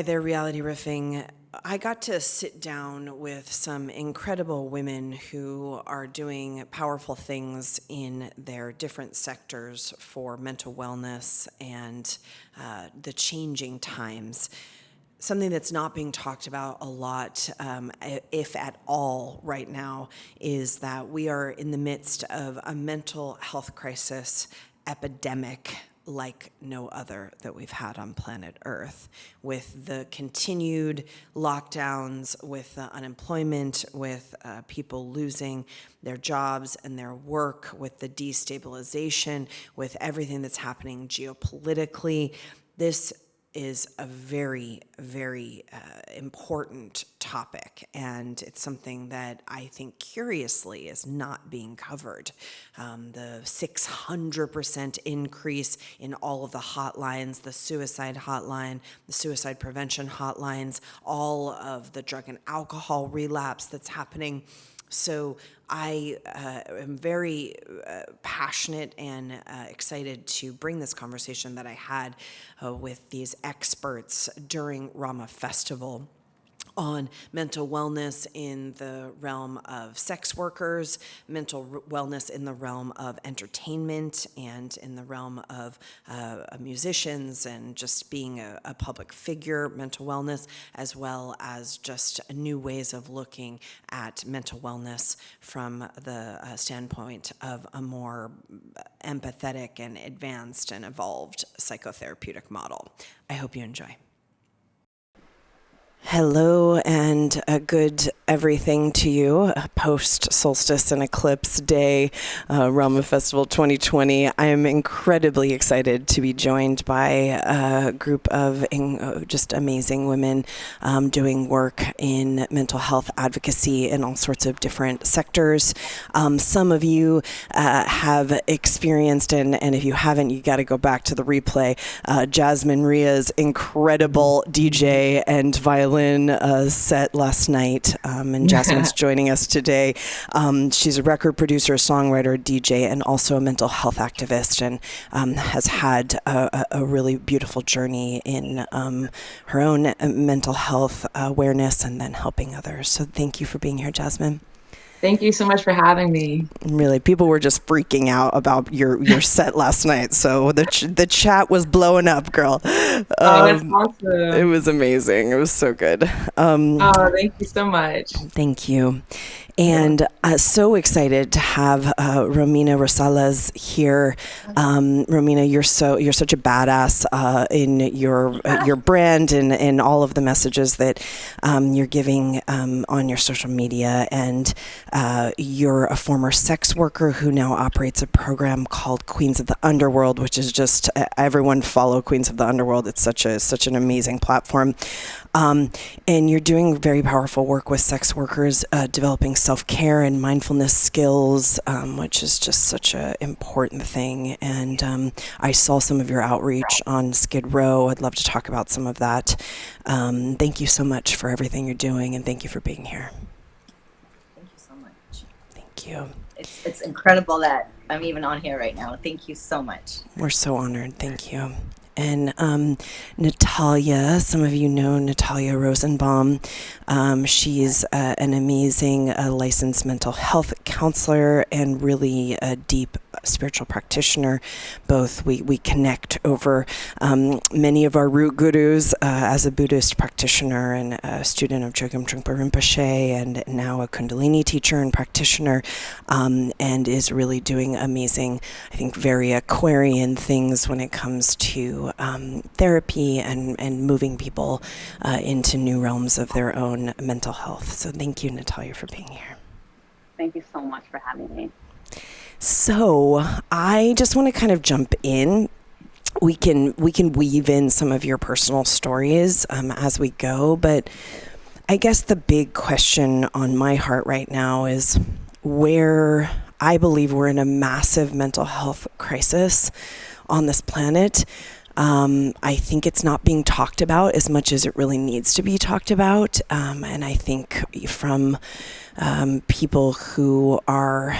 Hi there, Reality Riffing. I got to sit down with some incredible women who are doing powerful things in their different sectors for mental wellness and the changing times. Something that's not being talked about a lot, if at all, right now, is that we are in the midst of a mental health crisis epidemic like no other that we've had on planet Earth, with the continued lockdowns, with the unemployment, with people losing their jobs and their work, with the destabilization, with everything that's happening geopolitically. This is a very, very important topic, and it's something that I think curiously is not being covered. The 600% increase in all of the hotlines, the suicide hotline, the suicide prevention hotlines, all of the drug and alcohol relapse that's happening. So I am very passionate and excited to bring this conversation that I had with these experts during Rama Festival on mental wellness in the realm of sex workers, mental wellness in the realm of entertainment, and in the realm of musicians and just being a public figure, mental wellness, as well as just new ways of looking at mental wellness from the standpoint of a more empathetic and advanced and evolved psychotherapeutic model. I hope you enjoy. Hello and a good everything to you. Post Solstice and Eclipse Day, Rama Festival 2020. I am incredibly excited to be joined by a group of just amazing women doing work in mental health advocacy in all sorts of different sectors. Some of you have experienced, and if you haven't, you got to go back to the replay, Jasmin Rhia's incredible DJ and violin set last night, and Jasmine's joining us today. She's a record producer, songwriter, DJ, and also a mental health activist, and has had a really beautiful journey in her own mental health awareness and then helping others. So thank you for being here, Jasmin. Thank you so much for having me. Really, people were just freaking out about your set last night. So the chat was blowing up, girl. That's awesome. It was amazing. It was so good. Thank you so much. Thank you. And so excited to have Romina Rosales here. Romina, you're such a badass in your brand and in all of the messages that you're giving on your social media. And you're a former sex worker who now operates a program called Queens of the Underworld, which is just everyone follow Queens of the Underworld. It's such an amazing platform. And you're doing very powerful work with sex workers, developing self-care and mindfulness skills, which is just such an important thing. And I saw some of your outreach on Skid Row. I'd love to talk about some of that. Thank you so much for everything you're doing, and thank you for being here. Thank you so much. Thank you. It's incredible that I'm even on here right now. Thank you so much. We're so honored. Thank you. And Natalia, some of you know Natalia Rosenbaum. She's an amazing licensed mental health counselor and really a deep spiritual practitioner. Both we connect over many of our root gurus as a Buddhist practitioner and a student of Chogyam Trungpa Rinpoche, and now a Kundalini teacher and practitioner, and is really doing amazing, I think, very Aquarian things when it comes to therapy and moving people into new realms of their own mental health. So thank you, Natalia, for being here. Thank you so much for having me. So I just want to kind of jump in. We can weave in some of your personal stories as we go, but I guess the big question on my heart right now is where I believe we're in a massive mental health crisis on this planet. I think it's not being talked about as much as it really needs to be talked about. And I think from people who are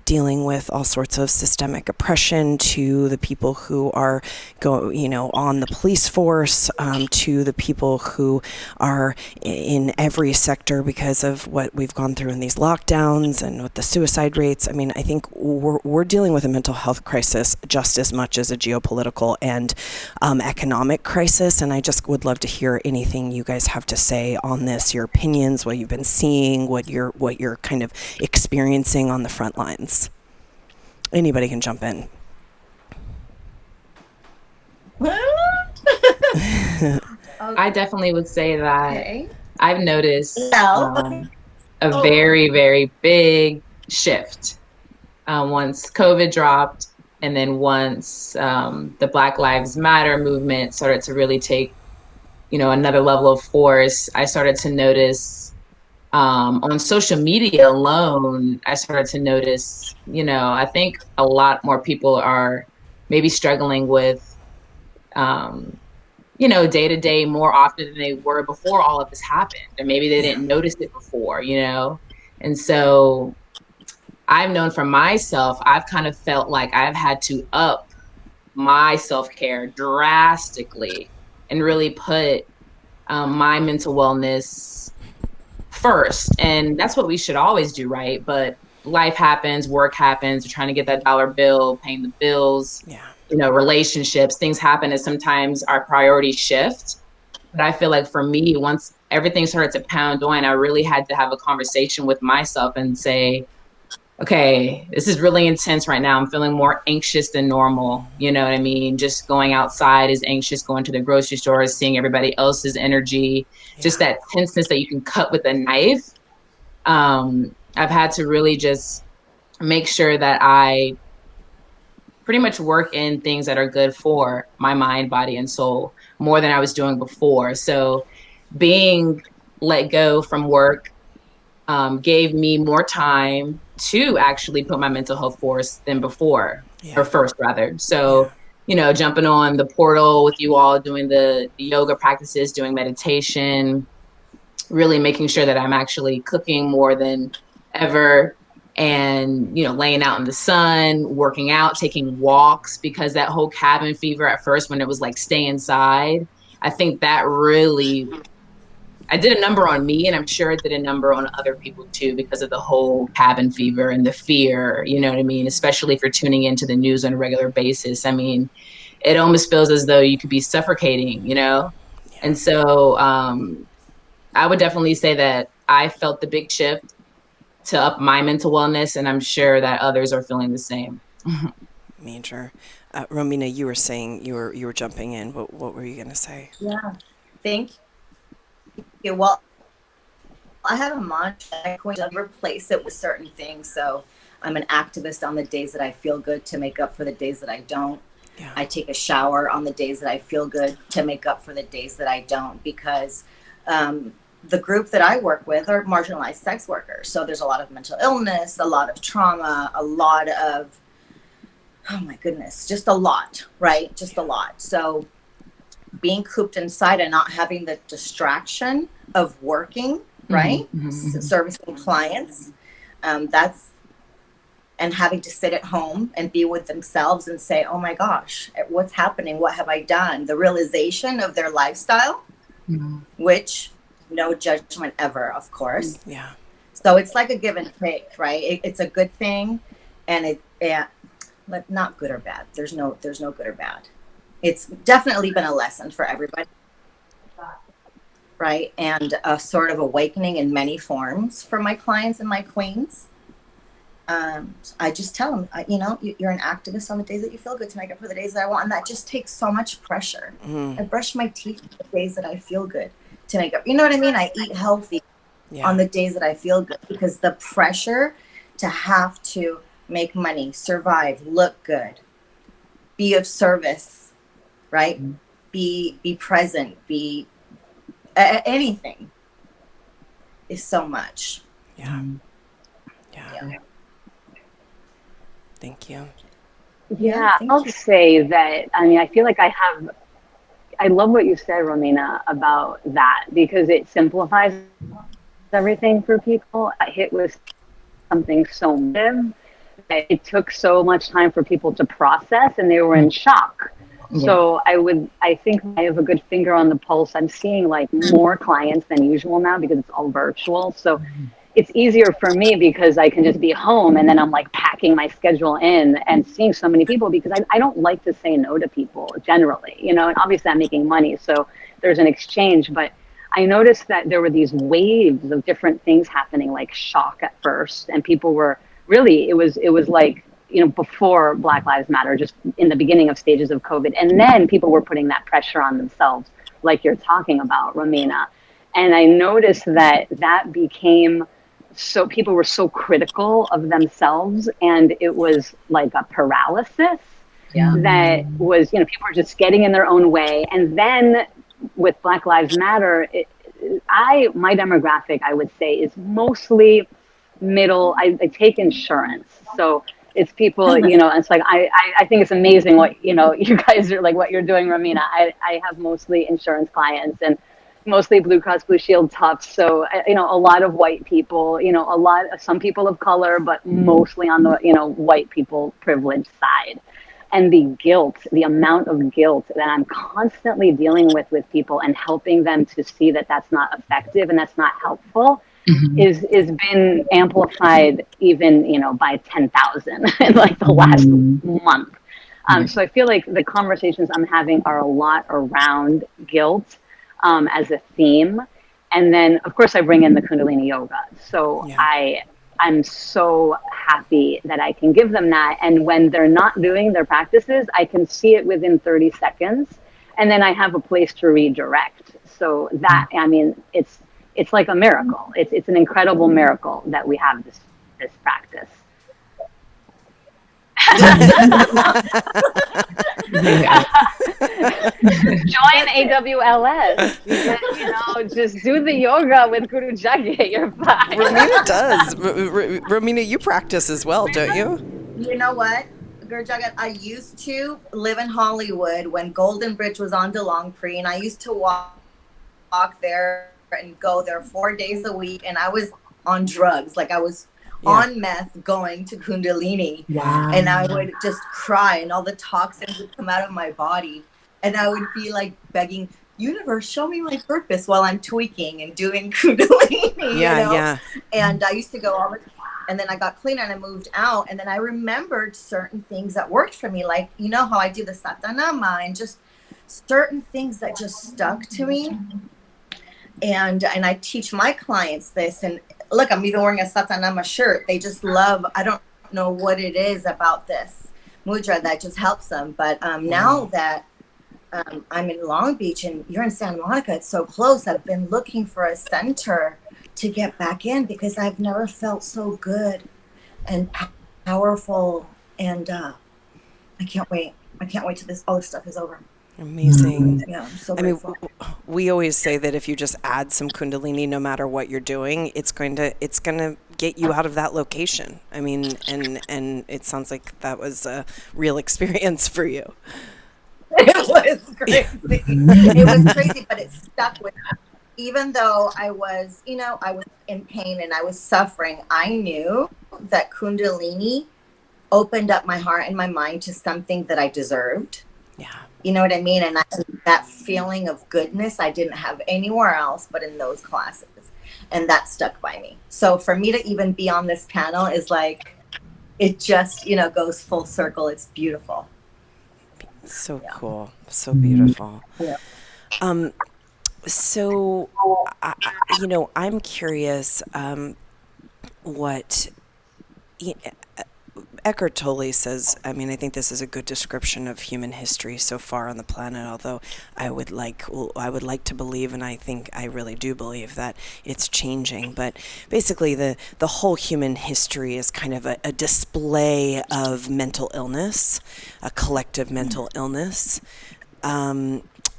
dealing with all sorts of systemic oppression, to the people who are on the police force, to the people who are in every sector because of what we've gone through in these lockdowns and with the suicide rates. I mean, I think we're dealing with a mental health crisis just as much as a geopolitical and economic crisis. And I just would love to hear anything you guys have to say on this, your opinions, what you've been seeing, what you're kind of experiencing on the front lines. Anybody can jump in. I definitely would say that Okay. I've noticed No. a very, very big shift once COVID dropped, and then once the Black Lives Matter movement started to really take, another level of force. I started to notice on social media alone, I started to notice, I think a lot more people are maybe struggling with, day to day more often than they were before all of this happened. Or maybe they didn't notice it before, And so I've known for myself, I've kind of felt like I've had to up my self-care drastically and really put my mental wellness first. And that's what we should always do, right? But life happens, work happens, you're trying to get that dollar bill, paying the bills, relationships, things happen, and sometimes our priorities shift. But I feel like for me, once everything started to pound on, I really had to have a conversation with myself and say, okay, this is really intense right now. I'm feeling more anxious than normal. You know what I mean? Just going outside is anxious, going to the grocery store is seeing everybody else's energy, just that tenseness that you can cut with a knife. I've had to really just make sure that I pretty much work in things that are good for my mind, body, and soul more than I was doing before. So being let go from work gave me more time to actually put my mental health first than before, or first rather. So, jumping on the portal with you all, doing the yoga practices, doing meditation, really making sure that I'm actually cooking more than ever, and, laying out in the sun, working out, taking walks, because that whole cabin fever at first, when it was like stay inside, I think that really, I did a number on me, and I'm sure it did a number on other people too, because of the whole cabin fever and the fear, you know what I mean? Especially if you're tuning into the news on a regular basis. I mean, it almost feels as though you could be suffocating, And so I would definitely say that I felt the big shift to up my mental wellness, and I'm sure that others are feeling the same. Major. Romina, you were saying you were jumping in. What were you going to say? Yeah. Thank you. Well, I have a mantra. I can replace it with certain things. So I'm an activist on the days that I feel good to make up for the days that I don't. Yeah. I take a shower on the days that I feel good to make up for the days that I don't, because the group that I work with are marginalized sex workers. So there's a lot of mental illness, a lot of trauma, a lot of, oh my goodness, just a lot, right? Just a lot. So being cooped inside and not having the distraction of working, right? Servicing clients, and having to sit at home and be with themselves and say, oh my gosh, what's happening? What have I done? The realization of their lifestyle, which no judgment ever, of course. Yeah. So it's like a give and take, right? It's a good thing, and not good or bad. There's no good or bad. It's definitely been a lesson for everybody, right? And a sort of awakening in many forms for my clients and my queens. I just tell them, you're an activist on the days that you feel good to make up for the days that I want. And that just takes so much pressure. I brush my teeth on the days that I feel good to make up. You know what I mean? I eat healthy on the days that I feel good, because the pressure to have to make money, survive, look good, be of service, right? Be present, be anything is so much. Yeah. Thank you. Yeah, thank I'll you. say that. I mean, I feel like I love what you said, Romina, about that because it simplifies everything for people. I hit with something so massive that it took so much time for people to process and they were in shock. So I think I have a good finger on the pulse. I'm seeing like more clients than usual now because it's all virtual. So it's easier for me because I can just be home and then I'm like packing my schedule in and seeing so many people because I don't like to say no to people generally, you know, and obviously I'm making money. So there's an exchange, but I noticed that there were these waves of different things happening, like shock at first. And people were really, it was like, you know, before Black Lives Matter, just in the beginning of stages of COVID. And then people were putting that pressure on themselves, like you're talking about, Romina. And I noticed that that became so people were so critical of themselves and it was like a paralysis that was, you know, people were just getting in their own way. And then with Black Lives Matter, my demographic, I would say, is mostly middle. I take insurance. So it's people, you know, it's like, I think it's amazing what, you know, you guys are like what you're doing, Romina. I have mostly insurance clients and mostly Blue Cross Blue Shield toughs. So, you know, a lot of white people, you know, some people of color, but mostly on the, you know, white people privileged side. And the guilt, the amount of guilt that I'm constantly dealing with people and helping them to see that that's not effective and that's not helpful is been amplified even, you know, by 10,000 in like the last month. So I feel like the conversations I'm having are a lot around guilt as a theme. And then, of course, I bring in the Kundalini yoga. So I'm so happy that I can give them that. And when they're not doing their practices, I can see it within 30 seconds. And then I have a place to redirect. So that, I mean, it's like a miracle. It's an incredible miracle that we have this practice. Join AWLS. You know, just do the yoga with Guru Jagat. You're fine. Romina does. Romina, you practice as well, don't you? You know what, Guru Jagat, I used to live in Hollywood when Golden Bridge was on DeLongpre, and I used to walk there and go there 4 days a week, and I was on drugs. Like I was on meth going to Kundalini. Wow. And I would just cry and all the toxins would come out of my body. And I would be like begging, universe, show me my purpose while I'm tweaking and doing Kundalini, you know? And I used to go all the time. And then I got clean and I moved out. And then I remembered certain things that worked for me. Like, you know how I do the Satanama and just certain things that just stuck to me. And I teach my clients this. And look, I'm even wearing a Satanama shirt. They just love, I don't know what it is about this mudra that just helps them. But now that I'm in Long Beach and you're in Santa Monica, it's so close. I've been looking for a center to get back in because I've never felt so good and powerful. And I can't wait. I can't wait till all this stuff is over. Amazing. Yeah, I'm so grateful. I mean, we always say that if you just add some Kundalini, no matter what you're doing, it's going to get you out of that location. I mean, and it sounds like that was a real experience for you. It was crazy. It was crazy, but it stuck with me. Even though I was, you know, I was in pain and I was suffering, I knew that Kundalini opened up my heart and my mind to something that I deserved. Yeah. You know what I mean? And that feeling of goodness I didn't have anywhere else but in those classes. And that stuck by me. So for me to even be on this panel is like, it just, you know, goes full circle. It's beautiful. So cool. So beautiful. Yeah. So, you know, I'm curious what Eckhart Tolle says. I mean, I think this is a good description of human history so far on the planet, although I would like to believe, and I think I really do believe, that it's changing. But basically, the whole human history is kind of a display of mental illness, a collective mental illness.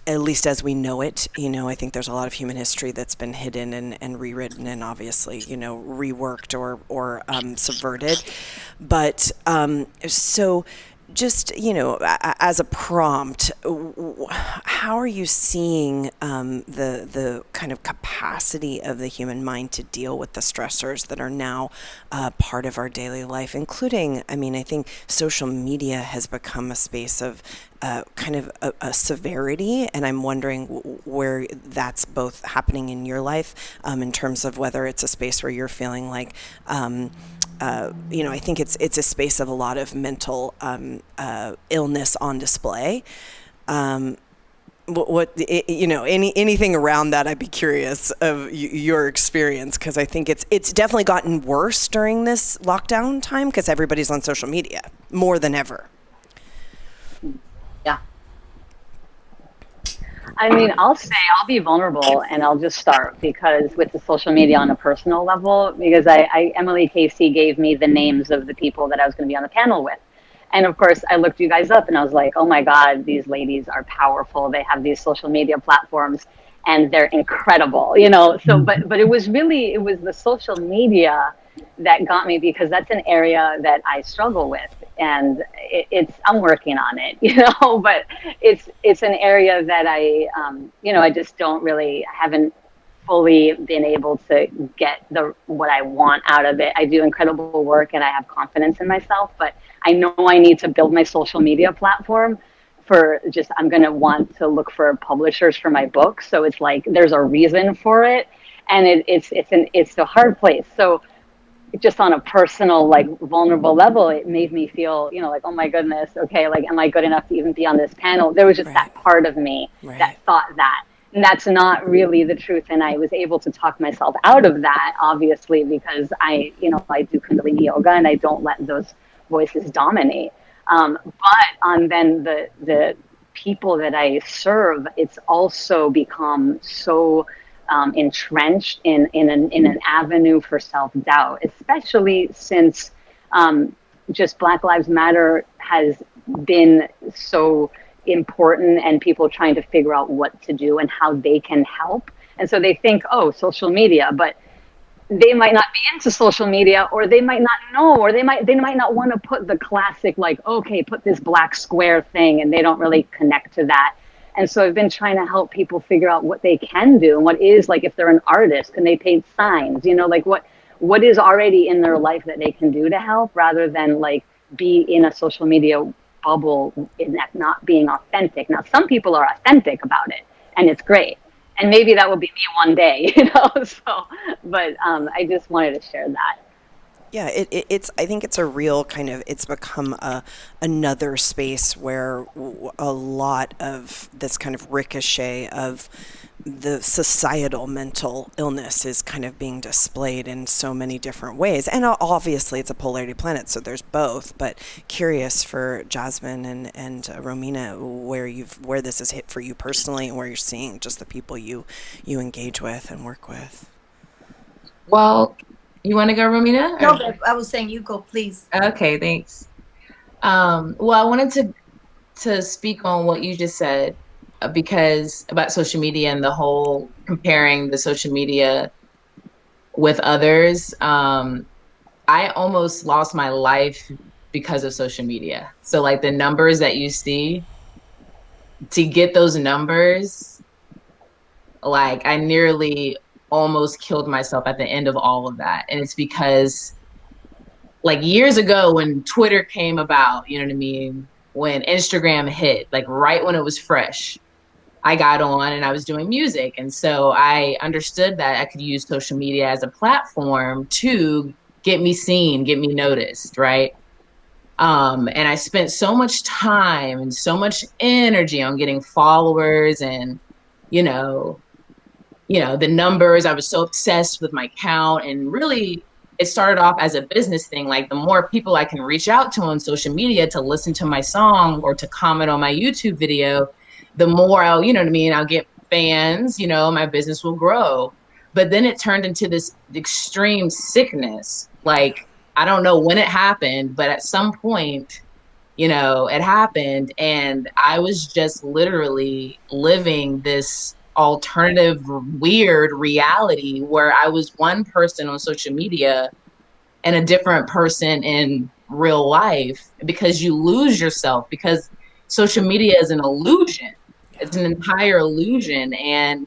At least as we know it, you know, I think there's a lot of human history that's been hidden and rewritten and obviously, you know, reworked or subverted. But so just, you know, as a prompt, how are you seeing the kind of capacity of the human mind to deal with the stressors that are now part of our daily life, including, I mean, I think social media has become a space of kind of a severity, and I'm wondering where that's both happening in your life, in terms of whether it's a space where you're feeling like, you know, I think it's a space of a lot of mental illness on display. You know, anything around that? I'd be curious of your experience, because I think it's definitely gotten worse during this lockdown time because everybody's on social media more than ever. Yeah. I mean, I'll be vulnerable and I'll just start because with the social media on a personal level, because Emily Casey gave me the names of the people that I was going to be on the panel with. And of course, I looked you guys up and I was like, oh my God, these ladies are powerful. They have these social media platforms and they're incredible, you know? So, but it was the social media that got me, because that's an area that I struggle with, and I'm working on it, you know, but it's an area that you know, I just haven't fully been able to get what I want out of it. I do incredible work and I have confidence in myself, but I know I need to build my social media platform I'm going to want to look for publishers for my book. So it's like, there's a reason for it. And it's a hard place. So just on a personal, like, vulnerable level, it made me feel, you know, like, oh my goodness, okay, like, am I good enough to even be on this panel? There was just that part of me that thought that. And that's not really the truth. And I was able to talk myself out of that, obviously, because I do Kundalini yoga and I don't let those voices dominate. But on then the people that I serve, it's also become so entrenched in an avenue for self-doubt, especially since just Black Lives Matter has been so important, and people trying to figure out what to do and how they can help. And so they think, oh, social media, but they might not be into social media, or they might not know, or they might not want to put the classic, like, okay, put this black square thing, and they don't really connect to that. And so I've been trying to help people figure out what they can do, and what is, like, if they're an artist, can they paint signs, you know, like what is already in their life that they can do to help, rather than like be in a social media bubble in that not being authentic. Now, some people are authentic about it, and it's great. And maybe that will be me one day, you know. So, but I just wanted to share that. Yeah, it's. I think it's a real kind of. It's become another space where a lot of this kind of ricochet of the societal mental illness is kind of being displayed in so many different ways. And obviously, it's a polarity planet, so there's both. But curious for Jasmin and Romina, where this has hit for you personally, and where you're seeing just the people you engage with and work with. Well, you want to go, Romina? No, but I was saying you go, please. Okay, thanks. Well, I wanted to speak on what you just said, because about social media and the whole comparing the social media with others. I almost lost my life because of social media. So like the numbers that you see, to get those numbers, like I nearly almost killed myself at the end of all of that. And it's because, like, years ago when Twitter came about, you know what I mean? When Instagram hit, like right when it was fresh, I got on and I was doing music. And so I understood that I could use social media as a platform to get me seen, get me noticed, right? And I spent so much time and so much energy on getting followers and, you know, the numbers. I was so obsessed with my count, and really it started off as a business thing. Like, the more people I can reach out to on social media to listen to my song or to comment on my YouTube video, the more I'll, you know what I mean, I'll get fans, you know, my business will grow. But then it turned into this extreme sickness. Like, I don't know when it happened, but at some point, you know, it happened, and I was just literally living this alternative, weird reality where I was one person on social media and a different person in real life, because you lose yourself, because social media is an illusion. It's an entire illusion. And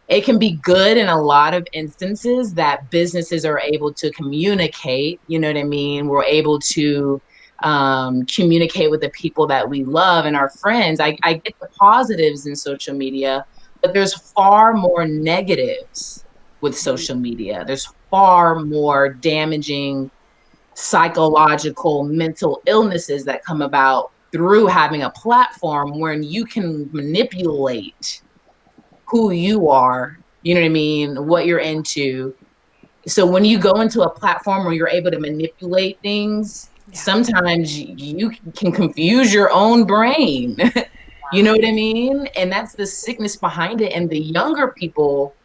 it can be good in a lot of instances that businesses are able to communicate, you know what I mean? We're able to communicate with the people that we love and our friends. I get the positives in social media, but there's far more negatives with social media. There's far more damaging psychological, mental illnesses that come about through having a platform where you can manipulate who you are, you know what I mean, what you're into. So when you go into a platform where you're able to manipulate things, sometimes you can confuse your own brain. You know what I mean? And that's the sickness behind it. And the younger people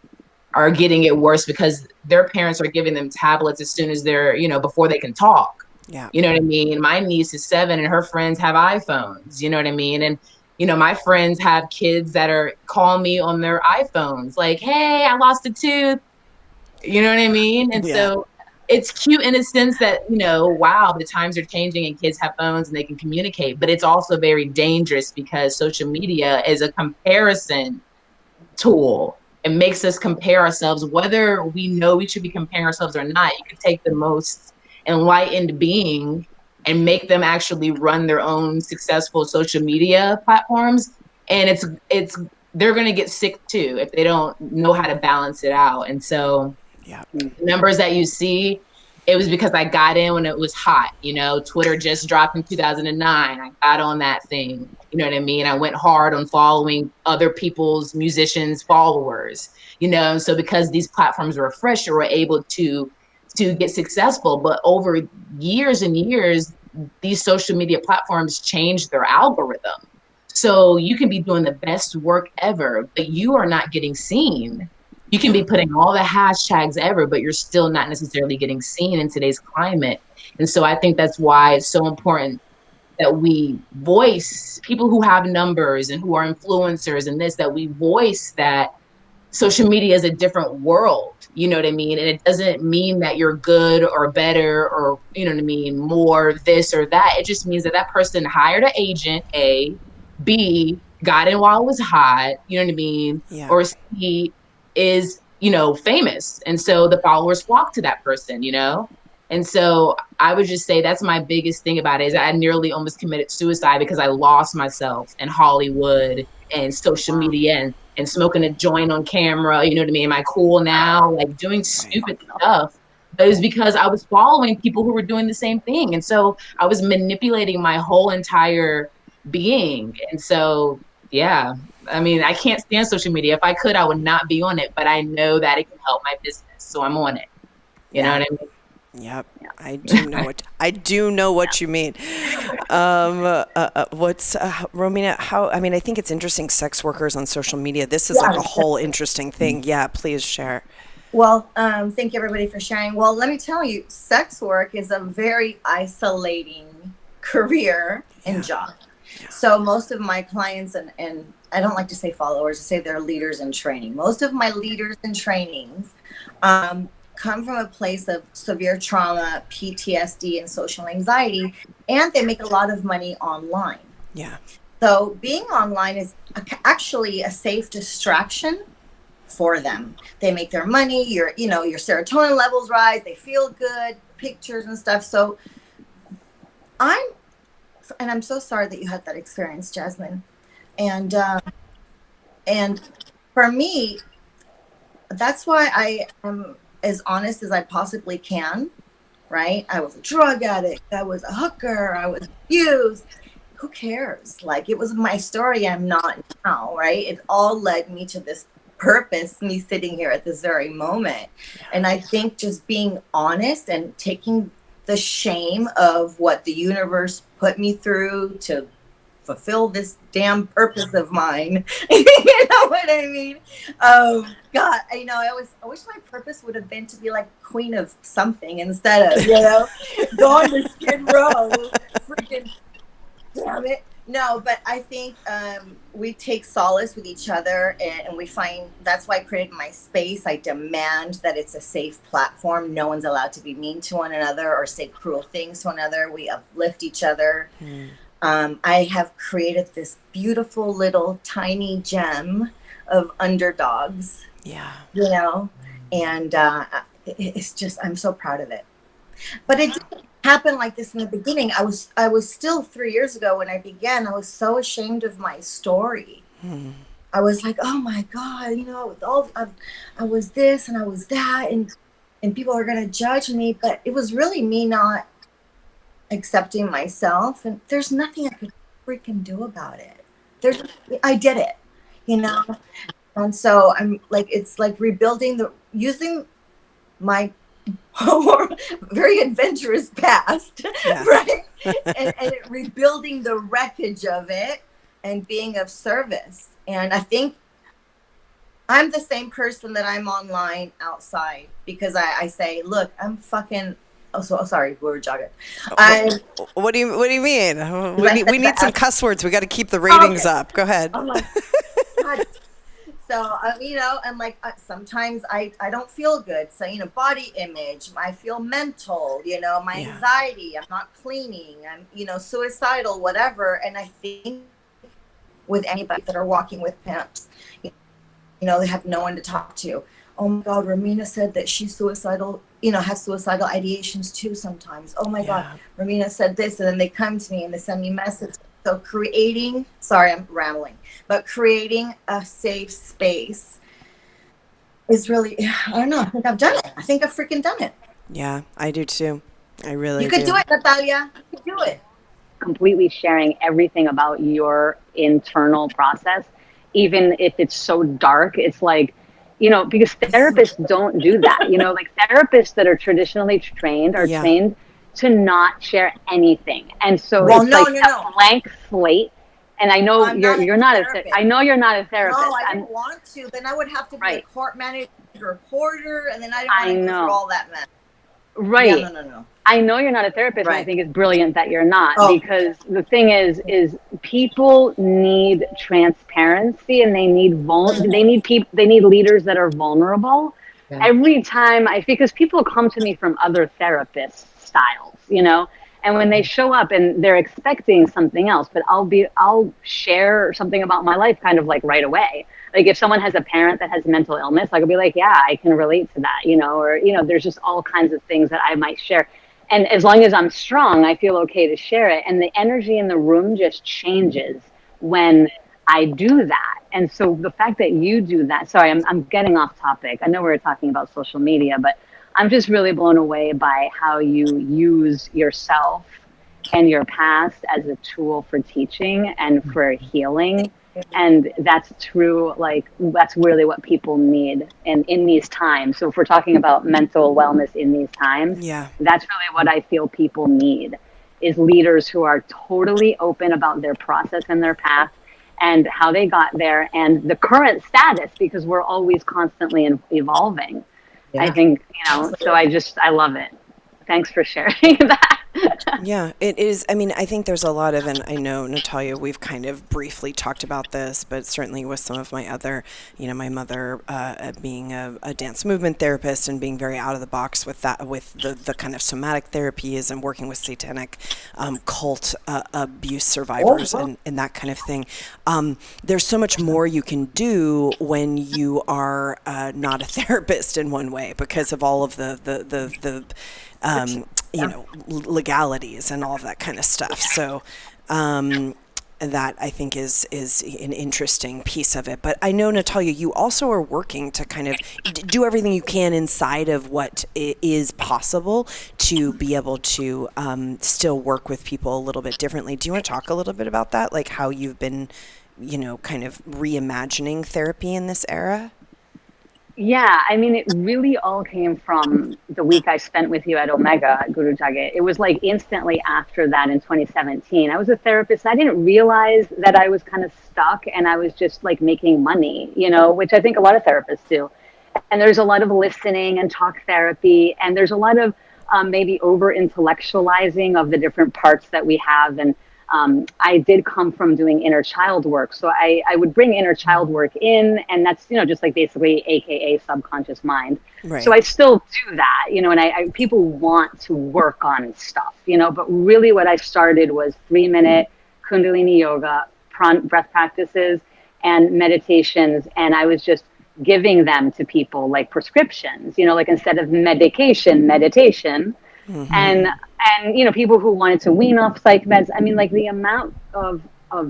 are getting it worse because their parents are giving them tablets as soon as they're, before they can talk. Yeah. You know what I mean? My niece is 7 and her friends have iPhones, you know what I mean? And, my friends have kids that are calling me on their iPhones like, hey, I lost a tooth. You know what I mean? And so it's cute in a sense that, wow, the times are changing and kids have phones and they can communicate, but it's also very dangerous because social media is a comparison tool. It makes us compare ourselves, whether we know we should be comparing ourselves or not. You can take the most enlightened being and make them actually run their own successful social media platforms. And they're going to get sick too if they don't know how to balance it out. And so the numbers that you see, it was because I got in when it was hot. Twitter just dropped in 2009. I got on that thing. You know what I mean? I went hard on following other people's musicians' followers, so because these platforms were fresh, we were able to get successful. But over years and years, these social media platforms changed their algorithm. So you can be doing the best work ever, but you are not getting seen. You can be putting all the hashtags ever, but you're still not necessarily getting seen in today's climate. And so I think that's why it's so important that we voice people who have numbers and who are influencers and that we voice that social media is a different world. You know what I mean? And it doesn't mean that you're good or better or, you know what I mean, more this or that. It just means that person hired an agent, A, B, got in while it was hot, you know what I mean? Yeah. Or C, is, famous. And so the followers flock to that person, And so I would just say that's my biggest thing about it is I nearly almost committed suicide because I lost myself in Hollywood and social media and smoking a joint on camera, you know what I mean? Am I cool now? Like doing stupid stuff. But it was because I was following people who were doing the same thing. And so I was manipulating my whole entire being. And so, yeah, I mean, I can't stand social media. If I could, I would not be on it, but I know that it can help my business. So I'm on it. You know what I mean? Yep, I do know what you mean. What's Romina? I think it's interesting. Sex workers on social media. This is like a whole interesting thing. Yeah, please share. Well, thank you everybody for sharing. Well, let me tell you, sex work is a very isolating career and job. So most of my clients, and I don't like to say followers, I say they're leaders in training. Most of my leaders in trainings come from a place of severe trauma, PTSD, and social anxiety, and they make a lot of money online. Yeah. So being online is actually a safe distraction for them. They make their money, your serotonin levels rise, they feel good, pictures and stuff. So I'm so sorry that you had that experience, Jasmin. And for me, that's why I am as honest as I possibly can, right? I was a drug addict. I was a hooker. I was abused. Who cares? Like, it was my story. I'm not now, right? It all led me to this purpose, me sitting here at this very moment. And I think just being honest and taking the shame of what the universe put me through to fulfill this damn purpose of mine. You know what I mean? God, I wish my purpose would have been to be like queen of something instead of, going to Skid Row, freaking damn it, No, but I think we take solace with each other, and we find that's why I created my space. I demand that it's a safe platform. No one's allowed to be mean to one another or say cruel things to one another. We uplift each other. I have created this beautiful little tiny gem of underdogs. Yeah. You know, and it's just, I'm so proud of it. But it didn't happen like this in the beginning. I was still 3 years ago when I began. I was so ashamed of my story. I was like, oh my God, you know, with all I was this and I was that, and people are gonna judge me. But it was really me not accepting myself, and there's nothing I could freaking do about it. I did it, you know. And so I'm like, it's like rebuilding using my very adventurous past, right? and rebuilding the wreckage of it and being of service. And I think I'm the same person that I'm online outside, because I say, look, I'm fucking. Oh, so sorry, we were Jagat. What do you mean? We need some cuss words. We got to keep the ratings up. Go ahead. I'm like, God. So, you know, and like sometimes I don't feel good. So, you know, body image, I feel mental, you know, my anxiety, I'm not cleaning, I'm, you know, suicidal, whatever. And I think with anybody that are walking with pimps, you know, they have no one to talk to. Oh my God, Romina said that she's suicidal, you know, has suicidal ideations too sometimes. Oh my God, Romina said this. And then they come to me and they send me messages. So sorry, I'm rambling, but creating a safe space is really, I don't know, I think I've done it. I think I've freaking done it. Yeah, I do too. I really do. You could do it, Natalia. You could do it. Completely sharing everything about your internal process, even if it's so dark. It's like, you know, because therapists don't do that. You know, like therapists that are traditionally trained are trained to not share anything, and so it's a blank slate. And I know you're not a therapist. I know you're not a therapist. No, I didn't want to. Then I would have to be a court manager, reporter, and then I didn't want to go through all that mess. Right. Yeah, no. I know you're not a therapist, and I think it's brilliant that you're not, because the thing is people need transparency, and they need they need leaders that are vulnerable. Yeah. Every time because people come to me from other therapist styles, you know, and when they show up and they're expecting something else, but I'll share something about my life kind of like right away. Like if someone has a parent that has mental illness, I could be like, yeah, I can relate to that, you know, or, you know, there's just all kinds of things that I might share. And as long as I'm strong, I feel okay to share it. And the energy in the room just changes when I do that. And so the fact that you do that, sorry, I'm getting off topic. I know we were talking about social media, but I'm just really blown away by how you use yourself and your past as a tool for teaching and for healing. And that's true, like that's really what people need in these times. So if we're talking about mental wellness in these times, that's really what I feel people need, is leaders who are totally open about their process and their path and how they got there and the current status, because we're always constantly evolving. Yeah. I think, you know, so I love it. Thanks for sharing that. Yeah, it is. I mean, I think there's a lot of, and I know, Natalia, we've kind of briefly talked about this, but certainly with some of my other, you know, my mother being a dance movement therapist and being very out of the box with that, with the kind of somatic therapies and working with satanic cult abuse survivors and that kind of thing. There's so much more you can do when you are not a therapist in one way, because of all of the you know, legalities and all of that kind of stuff. So that I think is an interesting piece of it. But I know, Natalia, you also are working to kind of do everything you can inside of what is possible to be able to still work with people a little bit differently. Do you want to talk a little bit about that? Like how you've been, you know, kind of reimagining therapy in this era? Yeah, I mean, it really all came from the week I spent with you at Omega, Guru Jagat. It was like instantly after that in 2017. I was a therapist. I didn't realize that I was kind of stuck and I was just like making money, you know, which I think a lot of therapists do. And there's a lot of listening and talk therapy. And there's a lot of maybe over intellectualizing of the different parts that we have. And I did come from doing inner child work. So I would bring inner child work in, and that's, just like basically AKA subconscious mind. Right. So I still do that, and people want to work on stuff, but really what I started was 3-minute Kundalini yoga, breath practices and meditations. And I was just giving them to people like prescriptions, like instead of medication, meditation. Mm-hmm. And people who wanted to wean off psych meds. I mean, like the amount of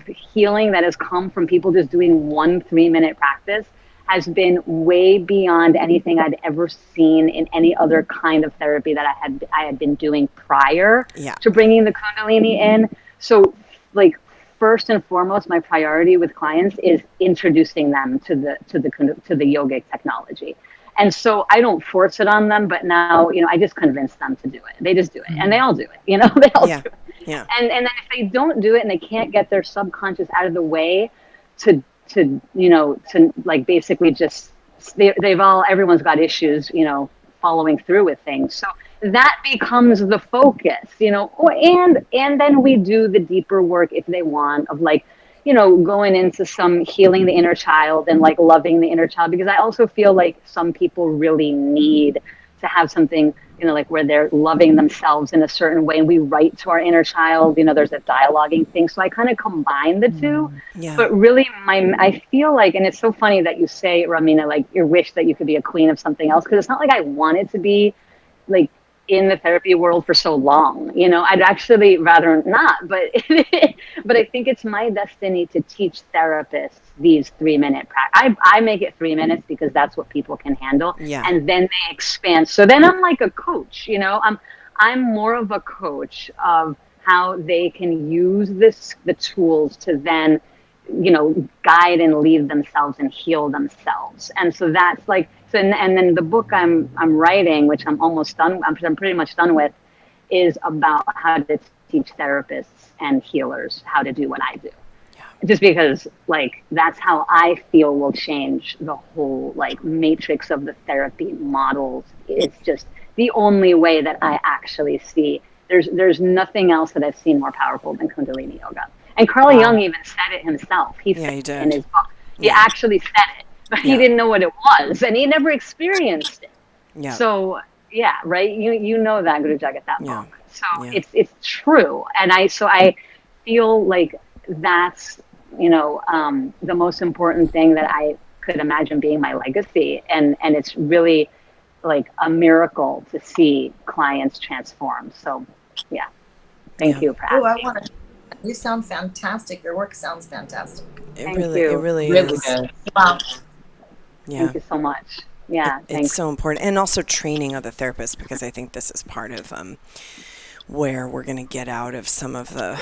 healing that has come from people just doing 1 3-minute practice has been way beyond anything I'd ever seen in any other kind of therapy that I had been doing prior to bringing the Kundalini in. So, like, first and foremost, my priority with clients is introducing them to the yogic technology. And so I don't force it on them, but now, I just convince them to do it. They just do it, and they all do it. They all do it. Yeah. And then if they don't do it and they can't get their subconscious out of the way to like basically just, everyone's got issues, following through with things. So that becomes the focus, and then we do the deeper work if they want of like, going into some healing the inner child and like loving the inner child, because I also feel like some people really need to have something, like where they're loving themselves in a certain way. And we write to our inner child, there's a dialoguing thing. So I kind of combine the two, but really I feel like, and it's so funny that you say, Romina, like your wish that you could be a queen of something else. Cause it's not like I wanted to be like in the therapy world for so long, I'd actually rather not, but I think it's my destiny to teach therapists these 3-minute practice. I make it 3 minutes because that's what people can handle. Yeah. And then they expand. So then I'm like a coach, I'm more of a coach of how they can use the tools to then, guide and lead themselves and heal themselves. And so that's like, and then the book I'm writing, which I'm almost done, I'm pretty much done with, is about how to teach therapists and healers how to do what I do. Yeah. Just because like that's how I feel will change the whole like matrix of the therapy models. It's just the only way that I actually see. There's nothing else that I've seen more powerful than Kundalini yoga. And Carl Jung even said it himself. He said it in his book. He actually said it. But he didn't know what it was, and he never experienced it. Yeah. So right. You know that, Guru Jagat, that book. So it's true, and I feel like that's the most important thing that I could imagine being my legacy, and it's really like a miracle to see clients transform. So thank you for asking. You sound fantastic. Your work sounds fantastic. It really is. Wow. Yeah. Thank you so much. Yeah, it's so important. And also training other therapists, because I think this is part of where we're going to get out of some of the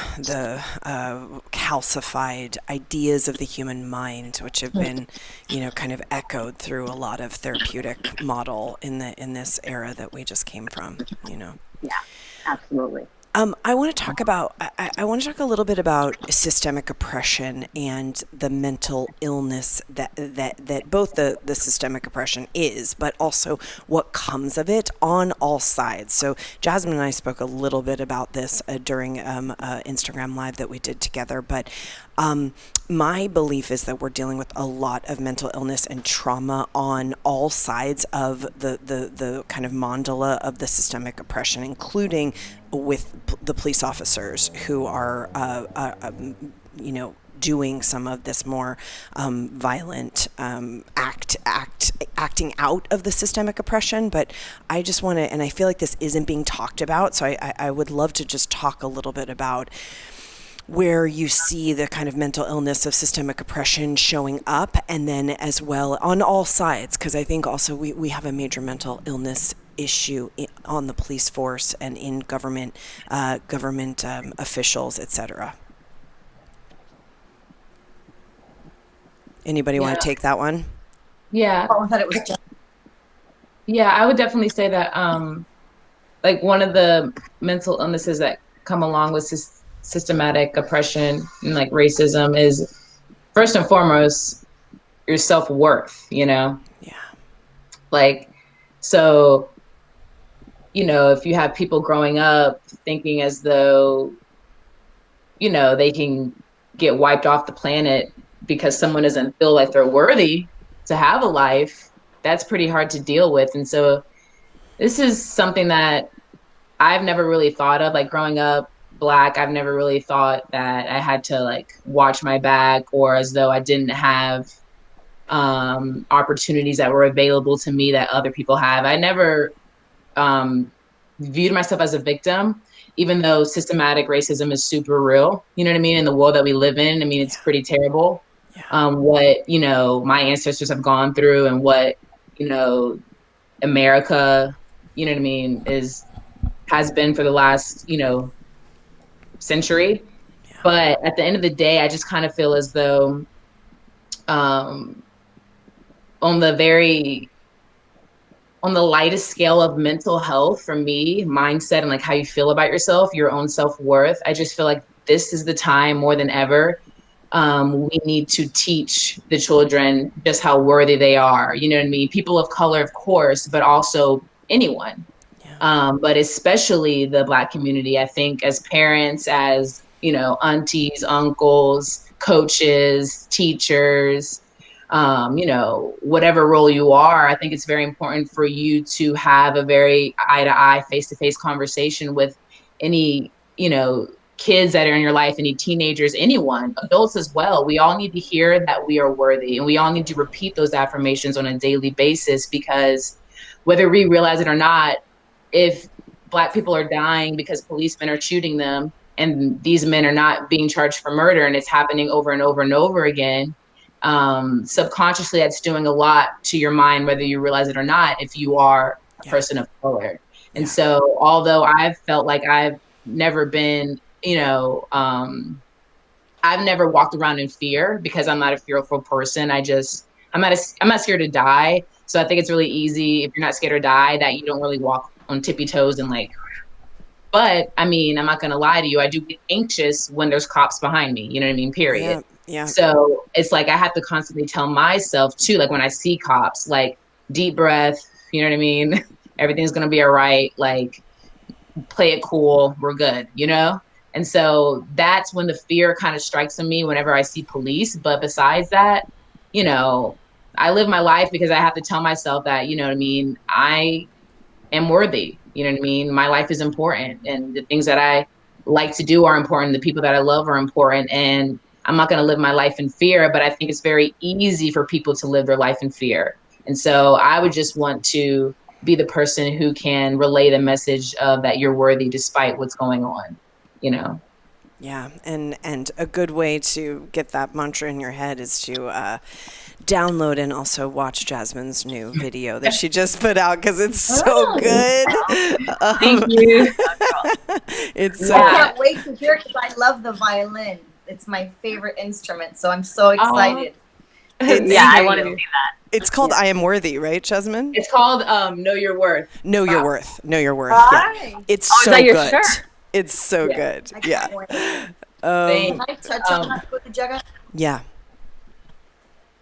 calcified ideas of the human mind, which have been, kind of echoed through a lot of therapeutic model in this era that we just came from, Yeah, absolutely. I want to talk about. I want to talk a little bit about systemic oppression and the mental illness that both the systemic oppression is, but also what comes of it on all sides. So Jasmin and I spoke a little bit about this during Instagram Live that we did together, but my belief is that we're dealing with a lot of mental illness and trauma on all sides of the kind of mandala of the systemic oppression, including with the police officers who are, doing some of this more violent acting out of the systemic oppression. But I just want to, and I feel like this isn't being talked about, so I would love to just talk a little bit about where you see the kind of mental illness of systemic oppression showing up, and then as well on all sides, because I think also we have a major mental illness issue on the police force and in government officials, etc. Anybody want to take that one? Yeah. Oh, I thought it was just... Yeah, I would definitely say that like one of the mental illnesses that come along with systematic oppression and like racism is first and foremost your self-worth, Yeah. Like, so, if you have people growing up thinking as though, you know, they can get wiped off the planet because someone doesn't feel like they're worthy to have a life, that's pretty hard to deal with. And so this is something that I've never really thought of, like growing up Black. I've never really thought that I had to like watch my back, or as though I didn't have opportunities that were available to me that other people have. I never viewed myself as a victim, even though systematic racism is super real, you know what I mean, in the world that we live in. I mean, it's pretty terrible. What, you know, my ancestors have gone through, and what, you know, America, you know what I mean, has been for the last, you know, century. But at the end of the day, I just kind of feel as though on the lightest scale of mental health, for me, mindset, and like how you feel about yourself, your own self-worth, I just feel like this is the time more than ever. We need to teach the children just how worthy they are. You know what I mean? People of color, of course, but also anyone. But especially the Black community. I think as parents, as, you know, aunties, uncles, coaches, teachers, you know, whatever role you are, I think it's very important for you to have a very eye-to-eye, face-to-face conversation with any, you know, kids that are in your life, any teenagers, anyone, adults as well. We all need to hear that we are worthy, and we all need to repeat those affirmations on a daily basis, because whether we realize it or not, if Black people are dying because policemen are shooting them, and these men are not being charged for murder, and it's happening over and over and over again, subconsciously that's doing a lot to your mind, whether you realize it or not, if you are a person of color. And so although I've felt like I've never been, you know, I've never walked around in fear, because I'm not a fearful person. I'm not scared to die. So I think it's really easy, if you're not scared to die, that you don't really walk on tippy toes and like, but I mean, I'm not going to lie to you, I do get anxious when there's cops behind me, you know what I mean, period. So it's like I have to constantly tell myself too, like when I see cops, like deep breath, you know what I mean? Everything's going to be all right. Like, play it cool. We're good, you know? And so that's when the fear kind of strikes on me whenever I see police. But besides that, you know, I live my life because I have to tell myself that, you know what I mean, I am worthy. You know what I mean? My life is important, and the things that I like to do are important. The people that I love are important, and I'm not going to live my life in fear, but I think it's very easy for people to live their life in fear. And so I would just want to be the person who can relay the message of that you're worthy despite what's going on, you know? Yeah, and a good way to get that mantra in your head is to download and also watch Jasmine's new video that she just put out, because it's so good. Thank you. It's I can't wait to hear it, because I love the violin. It's my favorite instrument, so I'm so excited. I want to see that. It's called I Am Worthy, right, Jasmine? It's called Know Your Worth. Know Your Worth. Know Your Worth. Hi. Yeah. It's is so that your good. shirt? It's so good. Yeah. Can I touch on that with the Jagat? Yeah.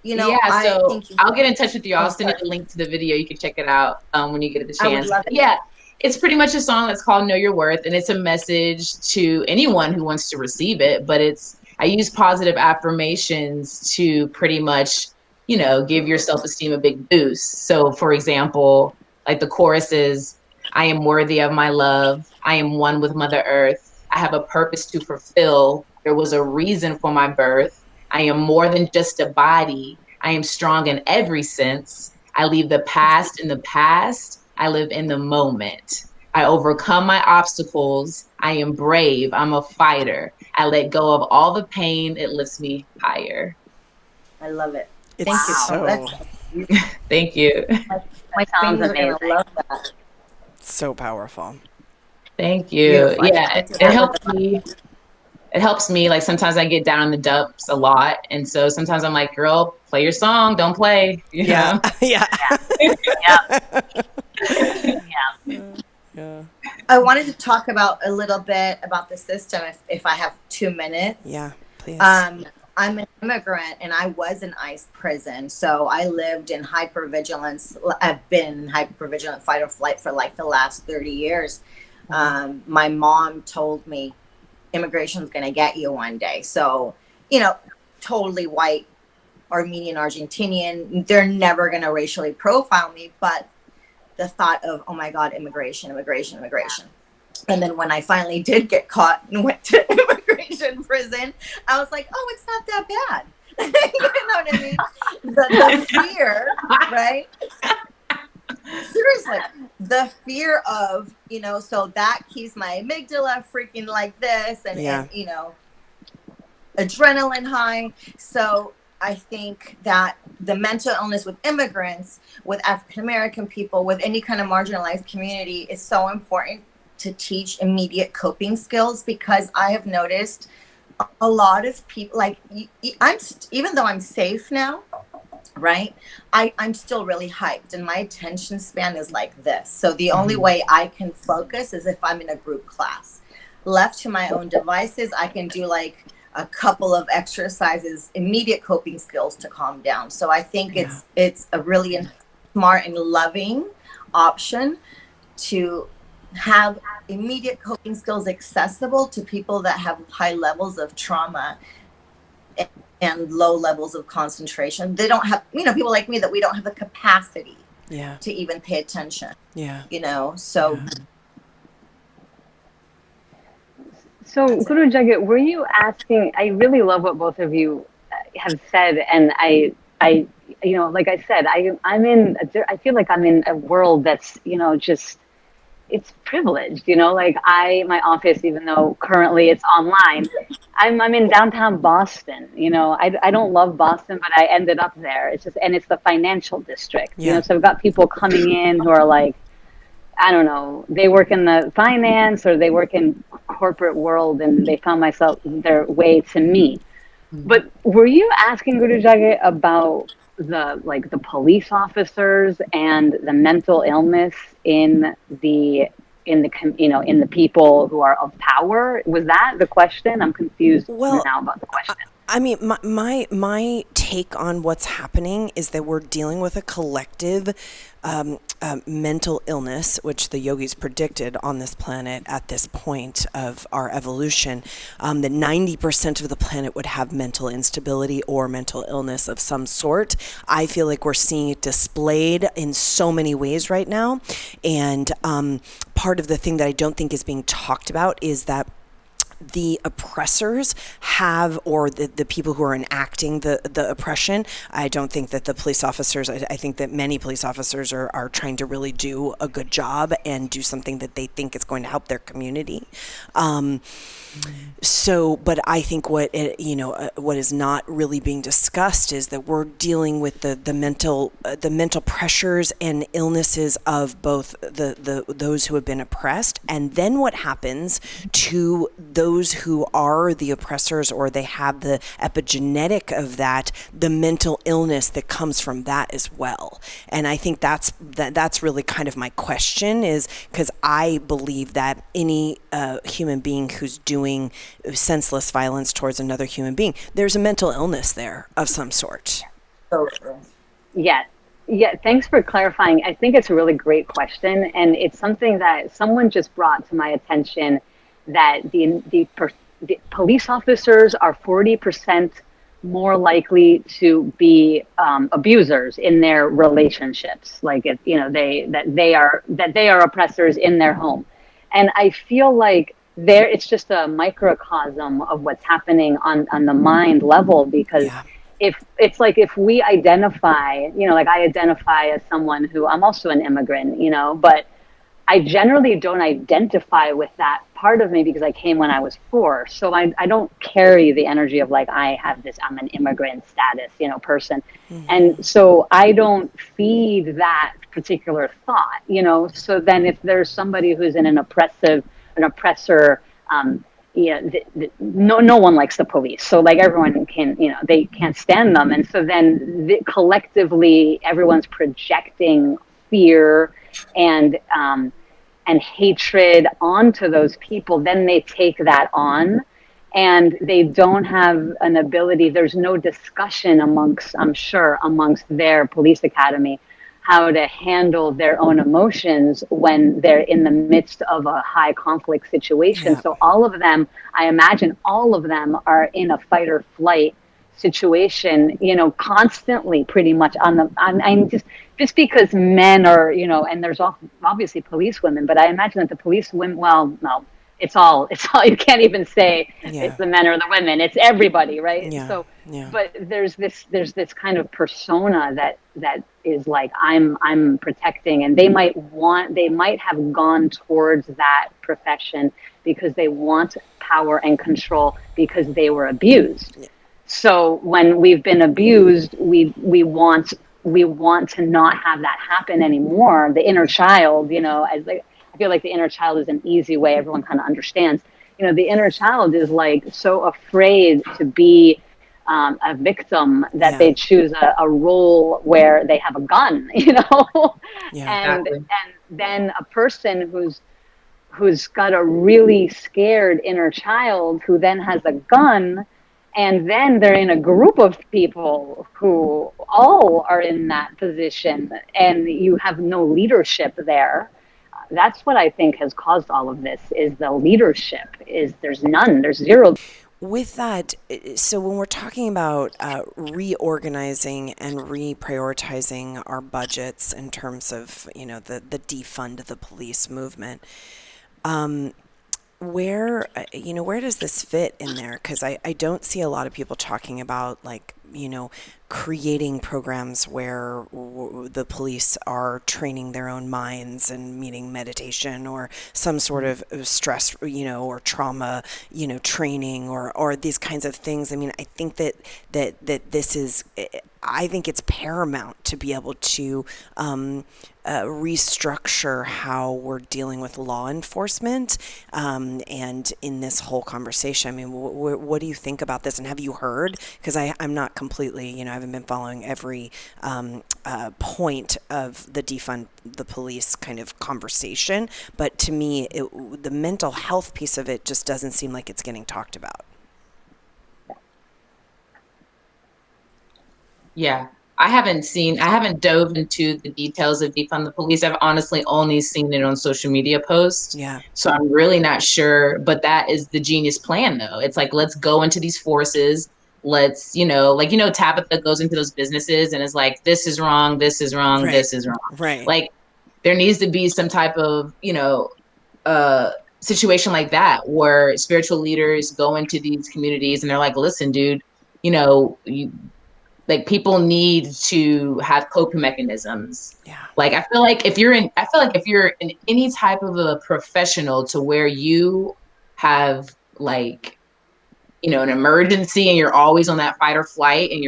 You know, yeah, so thank you. I'll get in touch with you. I'll send you the link to the video. You can check it out when you get the chance. I would love it. Yeah, it's pretty much a song that's called Know Your Worth, and it's a message to anyone who wants to receive it. But I use positive affirmations to pretty much, you know, give your self-esteem a big boost. So, for example, like the chorus is, I am worthy of my love. I am one with Mother Earth. I have a purpose to fulfill. There was a reason for my birth. I am more than just a body. I am strong in every sense. I leave the past in the past. I live in the moment. I overcome my obstacles. I am brave. I'm a fighter. I let go of all the pain. It lifts me higher. I love it. It's Thank you so much. Thank you. My sounds fingers are gonna amazing. love that. So powerful. Thank you. Beautiful. Yeah, it helps me. It helps me. Like sometimes I get down in the dumps a lot, and so sometimes I'm like, "Girl, play your song. Don't play." You know? Yeah. Yeah. I wanted to talk about a little bit about the system, if I have 2 minutes. Yeah, please. I'm an immigrant, and I was in ICE prison, so I lived in hypervigilance. I've been in hypervigilant fight or flight for like the last 30 years. My mom told me immigration's going to get you one day. So, you know, totally white, Armenian, Argentinian, they're never going to racially profile me. But the thought of, oh my God, immigration. And then when I finally did get caught and went to immigration prison, I was like, oh, it's not that bad. You know what I mean? The fear, right? Seriously, the fear of, you know, so that keeps my amygdala freaking like this and you know, adrenaline high. So I think that the mental illness with immigrants, with African American people, with any kind of marginalized community is so important to teach immediate coping skills, because I have noticed a lot of people, like even though I'm safe now, right? I'm still really hyped and my attention span is like this. So the only way I can focus is if I'm in a group class. Left to my own devices, I can do like a couple of exercises, immediate coping skills to calm down. So I think it's a really smart and loving option to have immediate coping skills accessible to people that have high levels of trauma and low levels of concentration. They don't have, you know, people like me that we don't have the capacity to even pay attention. You know, so. So, Guru Jagat, were you asking, I really love what both of you have said. And I, you know, like I said, I feel like I'm in a world that's, you know, just, it's privileged, you know, like my office, even though currently it's online, I'm in downtown Boston, you know, I don't love Boston, but I ended up there. It's just, and it's the financial district, you know, so I've got people coming in who are like, I don't know, they work in the finance or they work in corporate world and they found their way to me. But were you asking Guru Jagat about the police officers and the mental illness in the people who are of power? Was that the question? I'm confused now about the question. I mean, my take on what's happening is that we're dealing with a collective mental illness, which the yogis predicted on this planet at this point of our evolution, that 90% of the planet would have mental instability or mental illness of some sort. I feel like we're seeing it displayed in so many ways right now. And part of the thing that I don't think is being talked about is that the oppressors have, or the people who are enacting the oppression, I don't think that the police officers, I think that many police officers are trying to really do a good job and do something that they think is going to help their community. So, but I think what is not really being discussed is that we're dealing with the mental pressures and illnesses of both those who have been oppressed, and then what happens to those who are the oppressors, or they have the epigenetic of that, the mental illness that comes from that as well. And I think that's really kind of my question, is because I believe that any human being who's doing senseless violence towards another human being, there's a mental illness there of some sort. Yeah, thanks for clarifying. I think it's a really great question, and it's something that someone just brought to my attention, that the police officers are 40% more likely to be abusers in their relationships, like if, you know, they are oppressors in their home. And I feel like it's just a microcosm of what's happening on the mind level, because if it's like, if we identify, you know, like I identify as someone who, I'm also an immigrant, you know, but I generally don't identify with that part of me because I came when I was 4. So I don't carry the energy of like, I'm an immigrant status, you know, person. And so I don't feed that particular thought, you know. So then if there's somebody who's in an oppressor, no one likes the police. So like everyone can, you know, they can't stand them. And so then collectively everyone's projecting fear and hatred onto those people. Then they take that on, and they don't have an ability. There's no discussion amongst their police academy how to handle their own emotions when they're in the midst of a high conflict situation. Yeah. So all of them, I imagine all of them are in a fight or flight situation, you know, constantly pretty much I'm just because men are, you know, and there's obviously police women, but I imagine that the police women, well, no, it's all, you can't even say it's the men or the women, it's everybody, right? Yeah. So, Yeah. but there's this kind of persona that is like, I'm protecting, and they might have gone towards that profession because they want power and control because they were abused. So when we've been abused, we want to not have that happen anymore. The inner child, you know, I feel like the inner child is an easy way everyone kind of understands. You know, the inner child is like so afraid to be a victim that they choose a role where they have a gun, you know, and then a person who's got a really scared inner child who then has a gun, and then they're in a group of people who all are in that position, and you have no leadership there. That's what I think has caused all of this, is the leadership there's none, there's zero. With that, so when we're talking about reorganizing and reprioritizing our budgets in terms of, you know, the defund the police movement, where does this fit in there? Because I don't see a lot of people talking about, like, you know, creating programs where the police are training their own minds and meeting meditation or some sort of stress, you know, or trauma, you know, training or these kinds of things. I mean, I think that this is, I think it's paramount to be able to restructure how we're dealing with law enforcement. And in this whole conversation, I mean, what do you think about this? And have you heard? Because I'm not completely, you know, I haven't been following every point of the defund the police kind of conversation. But to me, the mental health piece of it just doesn't seem like it's getting talked about. Yeah. I haven't dove into the details of defund the police. I've honestly only seen it on social media posts. Yeah. So I'm really not sure, but that is the genius plan though. It's like, let's go into these forces. Let's, you know, like, you know, Tabitha goes into those businesses and is like, this is wrong, this is wrong, Right. this is wrong. Right. Like, there needs to be some type of, you know, situation like that where spiritual leaders go into these communities and they're like, listen, dude, you know, like, people need to have coping mechanisms. Yeah. Like, I feel like if you're in any type of a professional to where you have, like, you know, an emergency and you're always on that fight or flight and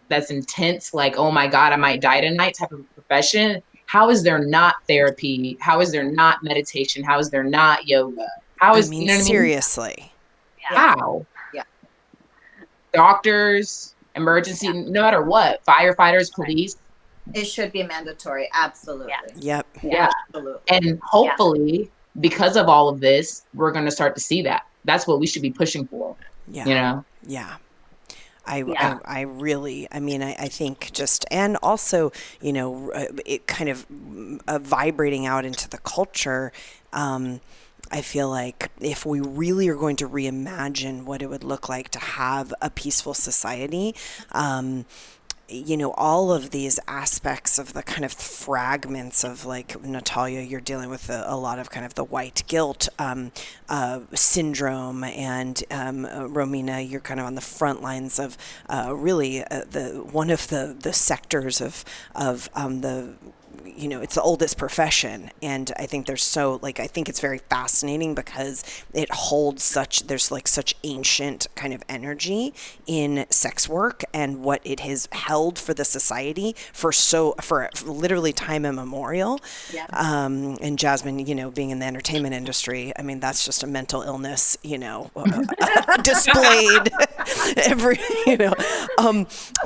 that's intense, like, oh my God, I might die tonight type of profession. How is there not therapy? How is there not meditation? How is there not yoga? How is, you know what seriously? I mean? How? Yeah. Doctors, emergency, no matter what, firefighters, police. It should be mandatory. Absolutely. Yep. Yeah. Absolutely. And hopefully, because of all of this, we're going to start to see that. That's what we should be pushing for. Yeah. You know? Yeah. I really, I mean, I think just, and also, you know, it kind of vibrating out into the culture. I feel like if we really are going to reimagine what it would look like to have a peaceful society, you know, all of these aspects of the kind of fragments of, like, Natalia, you're dealing with a lot of kind of the white guilt syndrome, and Romina, you're kind of on the front lines of really one of the sectors of the, you know, it's the oldest profession. And I think I think it's very fascinating because it holds there's like such ancient kind of energy in sex work and what it has held for the society for literally time immemorial. Yeah. And Jasmin, you know, being in the entertainment industry, I mean, that's just a mental illness, you know, displayed every,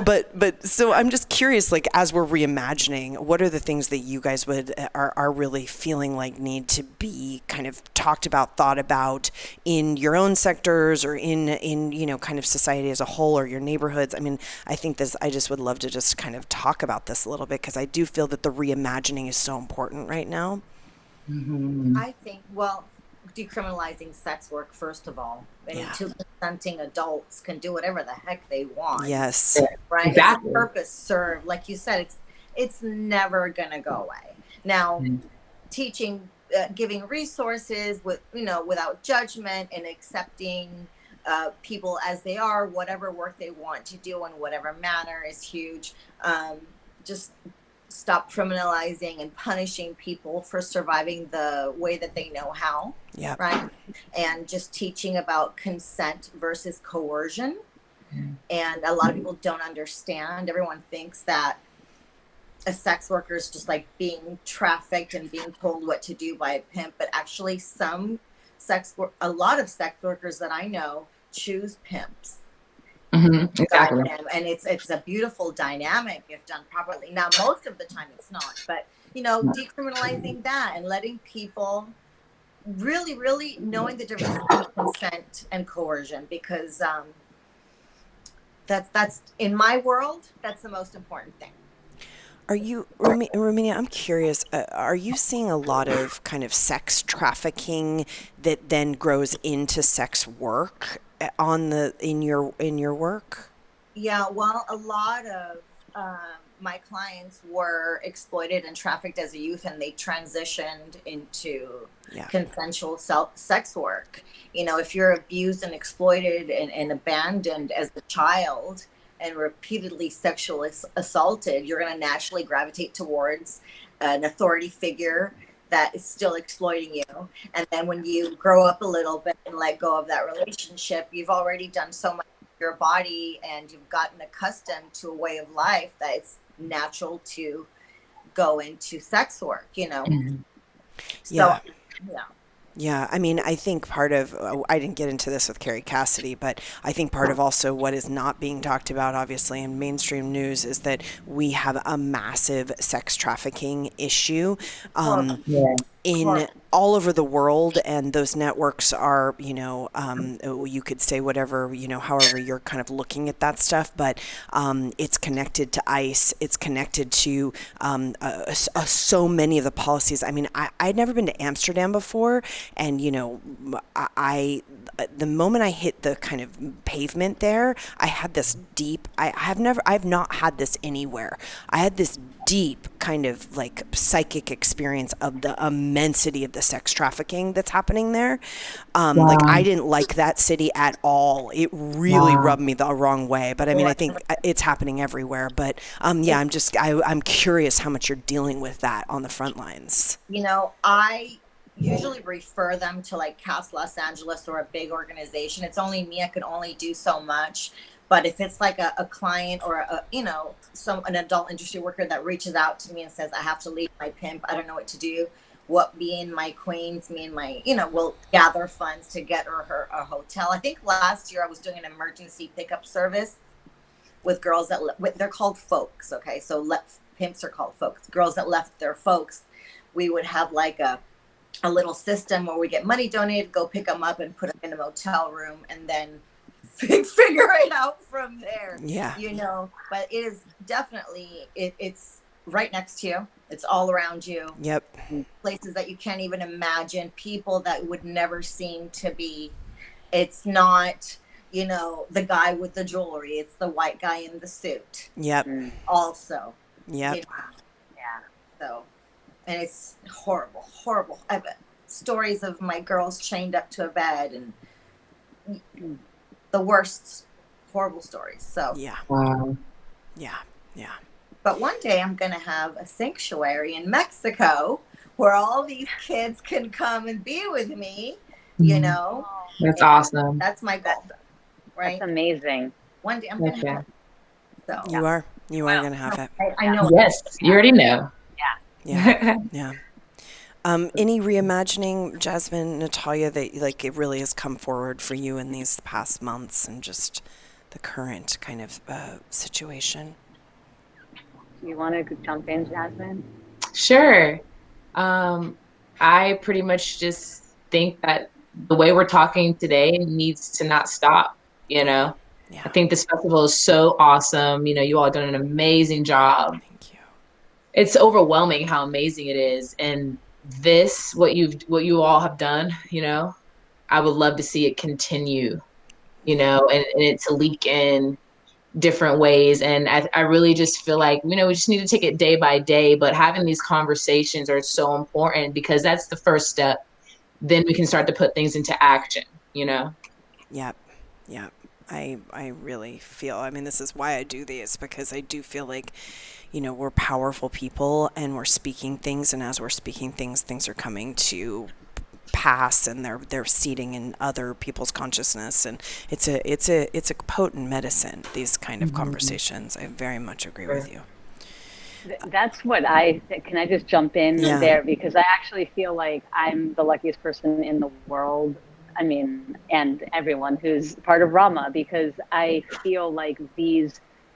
but so I'm just curious, like, as we're reimagining, what are the things that you guys are really feeling like need to be kind of talked about, thought about in your own sectors or in kind of society as a whole, or your neighborhoods? I mean, I just would love to just kind of talk about this a little bit, because I do feel that the reimagining is so important right now. Mm-hmm. I think, well, decriminalizing sex work, first of all. I mean, two consenting adults can do whatever the heck they want. Yes. Right? Exactly. It's a purpose served. Like you said, it's never going to go away. Now, teaching, giving resources without judgment, and accepting people as they are, whatever work they want to do in whatever manner, is huge. Just stop criminalizing and punishing people for surviving the way that they know how. Yeah. Right. And just teaching about consent versus coercion. And a lot of people don't understand. Everyone thinks that a sex worker is just like being trafficked and being told what to do by a pimp. But actually, a lot of sex workers that I know choose pimps. Mm-hmm. Exactly. And it's a beautiful dynamic if done properly. Now, most of the time it's not, but decriminalizing that and letting people really, really knowing the difference between consent and coercion, because that's in my world, that's the most important thing. Are you, Romina, I'm curious, are you seeing a lot of kind of sex trafficking that then grows into sex work in your work? Yeah, well, a lot of my clients were exploited and trafficked as a youth, and they transitioned into consensual sex work. If you're abused and exploited and abandoned as a child and repeatedly sexually assaulted, you're going to naturally gravitate towards an authority figure that is still exploiting you. And then when you grow up a little bit and let go of that relationship, you've already done so much with your body, and you've gotten accustomed to a way of life that it's natural to go into sex work, Mm-hmm. So, Yeah, I mean, I think part of, I didn't get into this with Carrie Cassidy, but I think part of also what is not being talked about, obviously, in mainstream news is that we have a massive sex trafficking issue. In all over the world, and those networks are, you could say whatever, however you're kind of looking at that stuff, but it's connected to ICE, it's connected to so many of the policies. I mean, I'd never been to Amsterdam before, and the moment I hit the kind of pavement there, I had this deep, I've not had this anywhere. I had this deep kind of like psychic experience of the immensity of the sex trafficking that's happening there. Like, I didn't like that city at all. It really rubbed me the wrong way. But I mean, I think it's happening everywhere. But I'm curious how much you're dealing with that on the front lines. I usually refer them to like CAS Los Angeles or a big organization. It's only me. I can only do so much. But if it's like a client or an adult industry worker that reaches out to me and says, I have to leave my pimp, I don't know what to do, me and my queens, we'll gather funds to get her a hotel. I think last year I was doing an emergency pickup service with girls they're called folks. Okay. So pimps are called folks. Girls that left their folks, we would have like a little system where we get money donated, go pick them up and put them in a motel room, and then figure it out from there. Yeah. But it is definitely, it's right next to you. It's all around you. Yep. Places that you can't even imagine, people that would never seem to be. It's not, the guy with the jewelry. It's the white guy in the suit. Yep. Also. Yep. Yeah. So, and it's horrible, horrible. I've stories of my girls chained up to a bed and the worst, horrible stories. So yeah. Wow. Yeah. But one day I'm going to have a sanctuary in Mexico where all these kids can come and be with me, That's awesome. That's my goal, right? That's amazing. One day I'm going to have it. So You are going to have it. I know. Yes, you already know. Yeah. Yeah. Any reimagining, Jasmine, Natalia, that like it really has come forward for you in these past months, and just current kind of situation. Do you want to jump in, Jasmine? Sure. I pretty much just think that the way we're talking today needs to not stop, you know? Yeah. I think this festival is so awesome. You know, you all done an amazing job. Thank you. It's overwhelming how amazing it is. And this, what you all have done, you know, I would love to see it continue, you know, and it to leak in different ways. And I really just feel like, you know, we just need to take it day by day, but having these conversations are so important because that's the first step. Then we can start to put things into action, you know? Yep. Yep. I really feel, I mean, this is why I do these, because I do feel like, you know, we're powerful people and we're speaking things, and as we're speaking things, things are coming to pass, and they're seeding in other people's consciousness, and it's a potent medicine, these kind of conversations. I very much agree with you. That's what can I just jump in there, because I actually feel like I'm the luckiest person in the world. I mean, and everyone who's part of Rama, because I feel like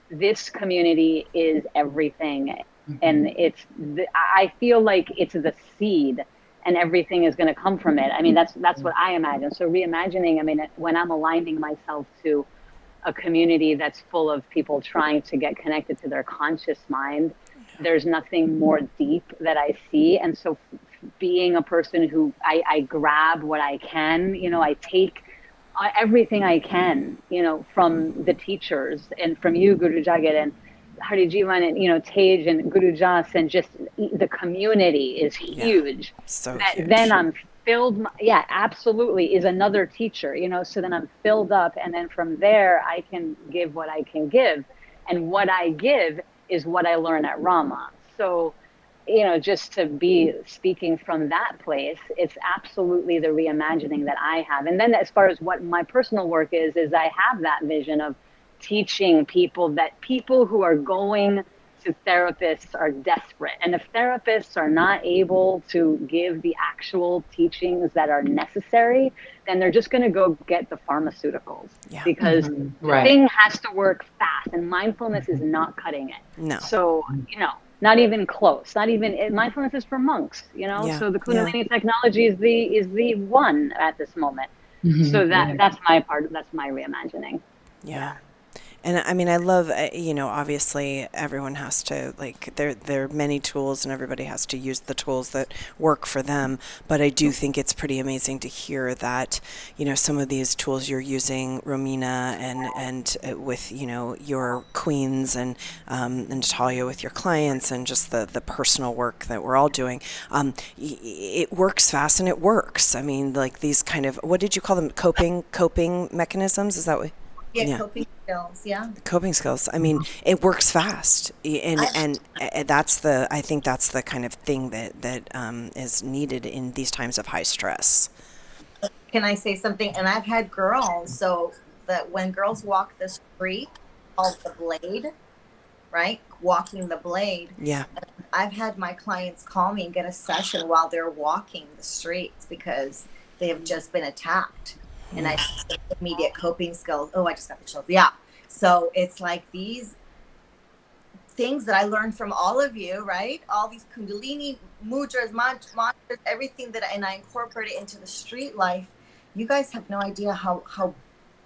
this community is everything. And I feel like it's the seed, and everything is going to come from it. I mean, that's what I imagine. So reimagining, I mean, when I'm aligning myself to a community that's full of people trying to get connected to their conscious mind, there's nothing more deep that I see. And so being a person who I grab what I can, you know, I take everything I can, you know, from the teachers and from you, Guru Jagat, and Hari Jivan, and, you know, Tej and Guru Jas, and just the community is huge. Yeah, so huge. Then I'm filled, absolutely, is another teacher, you know, so then I'm filled up, and then from there I can give what I can give, and what I give is what I learn at Rama. So, you know, just to be speaking from that place, it's absolutely the reimagining that I have. And then as far as what my personal work is I have that vision of teaching people that people who are going to therapists are desperate. And if therapists are not able to give the actual teachings that are necessary, then they're just going to go get the pharmaceuticals, because the thing has to work fast, and mindfulness is not cutting it. No. So, you know, not even close, not even, mindfulness is for monks, you know, so the Kundalini technology is the one at this moment. So that's my part, that's my reimagining. Yeah. And I mean, I love, you know, obviously everyone has to, like, there are many tools and everybody has to use the tools that work for them. But I do think it's pretty amazing to hear that, you know, some of these tools you're using, Romina, and with, you know, your queens, and Natalia with your clients, and just the personal work that we're all doing, it works fast and it works. I mean, like these kind of, what did you call them? Coping mechanisms? Is that what? Yeah, coping skills, Coping skills. I mean, it works fast, and I think that's the kind of thing that is needed in these times of high stress. Can I say something? And I've had girls, so that when girls walk the street, called the blade, right? Walking the blade. Yeah. I've had my clients call me and get a session while they're walking the streets because they have just been attacked. And I immediate coping skills. Oh, I just got the chills. Yeah. So it's like these things that I learned from all of you, right? All these Kundalini mudras, mantras, everything and I incorporate it into the street life. You guys have no idea how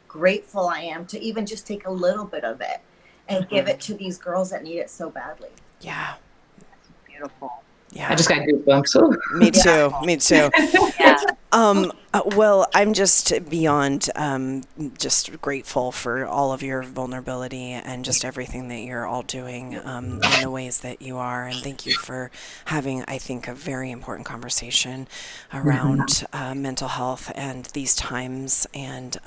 grateful I am to even just take a little bit of it and give it to these girls that need it so badly. Yeah. That's beautiful. Yeah. I just got goosebumps. Ooh. Me too. Me too. Well, I'm just beyond just grateful for all of your vulnerability and just everything that you're all doing in the ways that you are. And thank you for having, I think, a very important conversation around mental health and these times. And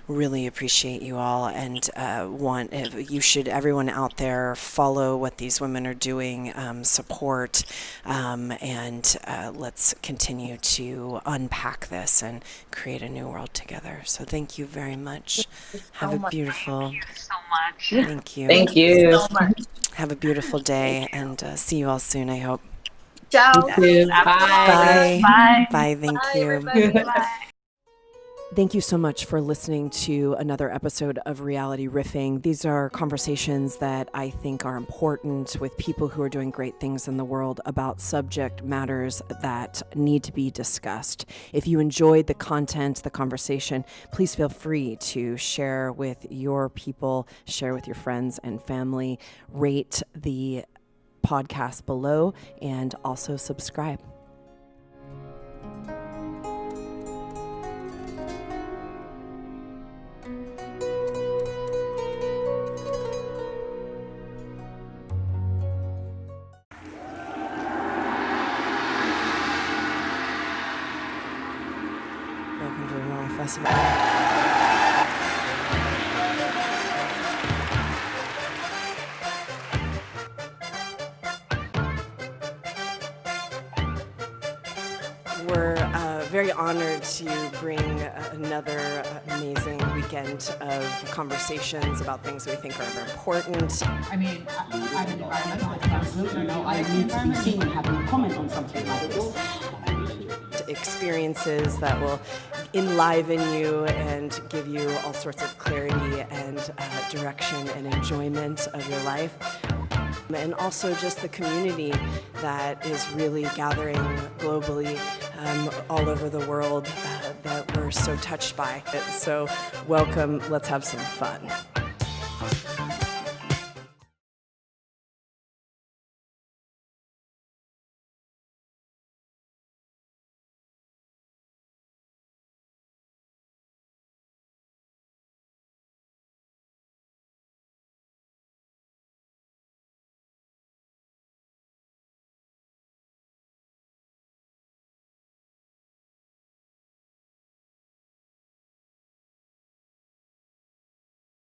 really appreciate you all, and everyone out there follow what these women are doing, support, and let's continue to unpack this and create a new world together. So thank you very much. Have a beautiful. Thank you so much. Thank you. Thank you so much. Have a beautiful day, and see you all soon, I hope. Ciao. Bye. Bye. Bye. Bye. Thank Bye, you. everybody. Bye. Thank you so much for listening to another episode of Reality Riffing. These are conversations that I think are important with people who are doing great things in the world about subject matters that need to be discussed. If you enjoyed the content, the conversation, please feel free to share with your people, share with your friends and family, rate the podcast below, and also subscribe. Welcome to the Raw Festival. We're very honored to bring another amazing weekend of conversations about things we think are important. I mean, I'm an environmentalist, absolutely. No, I need to be seen having a comment on something like this. Experiences that will enliven you and give you all sorts of clarity and direction and enjoyment of your life. And also just the community that is really gathering globally all over the world that we're so touched by. So welcome, let's have some fun.